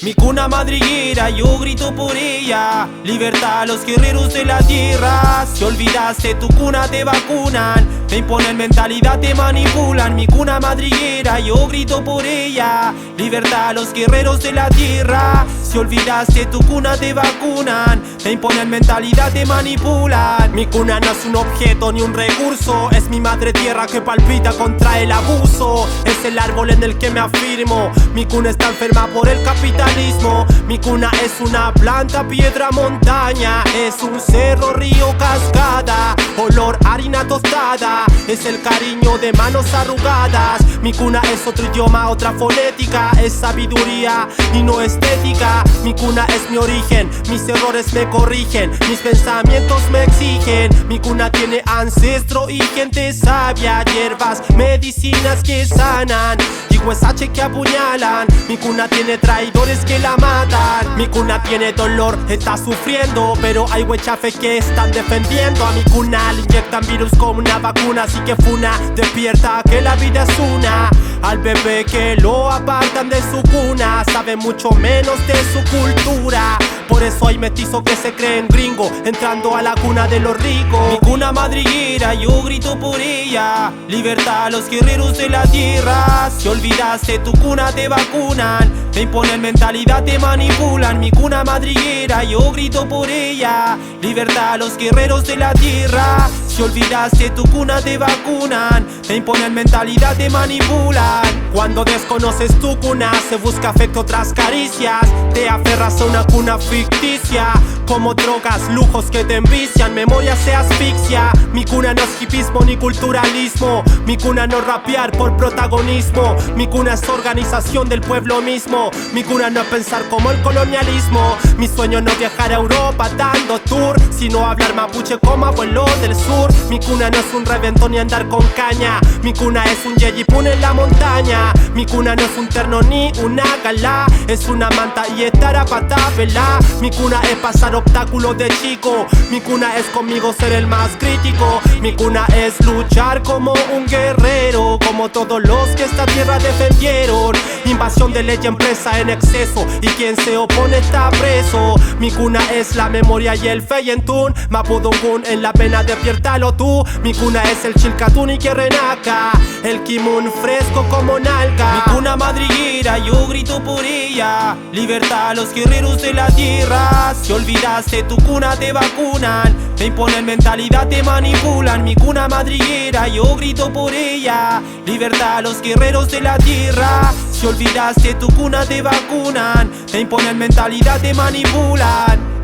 Mi cuna madriguera, yo grito por ella. Libertad a los guerreros de la tierra. Si olvidaste tu cuna te vacunan, te imponen mentalidad, te manipulan. Mi cuna madriguera, yo grito por ella. Libertad a los guerreros de la tierra. Si olvidaste tu cuna te vacunan, te imponen mentalidad, te manipulan. Mi cuna no es un objeto ni un recurso, es mi madre tierra que palpita contra el abuso. Es el árbol en el que me afirmo. Mi cuna está enferma por el capitalismo. Mi cuna es una planta, piedra, montaña. Es un cerro, río, cascada. Olor, harina tostada. Es el cariño de manos arrugadas. Mi cuna es otro idioma, otra fonética. Es sabiduría y no estética. Mi cuna es mi origen, mis errores me corrigen, mis pensamientos me exigen. Mi cuna tiene ancestro y gente sabia, hierbas, medicinas que sanan y huesache que apuñalan. Mi cuna tiene traidores que la matan. Mi cuna tiene dolor, está sufriendo, pero hay huechafes que están defendiendo. A mi cuna le inyectan virus como una vacuna, así que funa, despierta que la vida es una. Al bebé que lo apartan de su cuna, sabe mucho menos de su cultura. Por eso hay mestizos que se creen gringo, entrando a la cuna de los ricos. Mi cuna madriguera, yo grito por ella. Libertad a los guerreros de la tierra. Si olvidaste tu cuna te vacunan, te imponen mentalidad, te manipulan. Mi cuna madriguera, yo grito por ella. Libertad a los guerreros de la tierra. Si olvidaste tu cuna te vacunan, te imponen mentalidad, te manipulan. Cuando desconoces tu cuna se busca afecto tras caricias. Te aferras a una cuna ficticia, como drogas, lujos que te envician, memoria se asfixia. Mi cuna no es hipismo ni culturalismo. Mi cuna no es rapear por protagonismo. Mi cuna es organización del pueblo mismo. Mi cuna no es pensar como el colonialismo. Mi sueño no es viajar a Europa dando tour, sino hablar mapuche como abuelo del sur. Mi cuna no es un reventón ni andar con caña. Mi cuna es un yeyipún en la montaña. Mi cuna no es un terno ni una gala, es una manta y estar a patapela. Mi cuna es pasar obstáculos de chico. Mi cuna es conmigo ser el más crítico. Mi cuna es luchar como un guerrero, como todos los que esta tierra defendieron. Invasión de ley empresa en exceso, y quien se opone está preso. Mi cuna es la memoria y el feyentún. Mapudungun en la pena despiértalo tú. Mi cuna es el chilcatún y que renaca, el kimun fresco como nalga. Mi cuna madriguera, yo grito por ella. Libertad a los guerreros de la tierra. Si olvidaste tu cuna te vacunan, te imponen mentalidad, te manipulan. Mi cuna madriguera, yo grito por ella. Libertad a los guerreros de la tierra. Si olvidaste tu cuna te vacunan, te imponen mentalidad, te manipulan.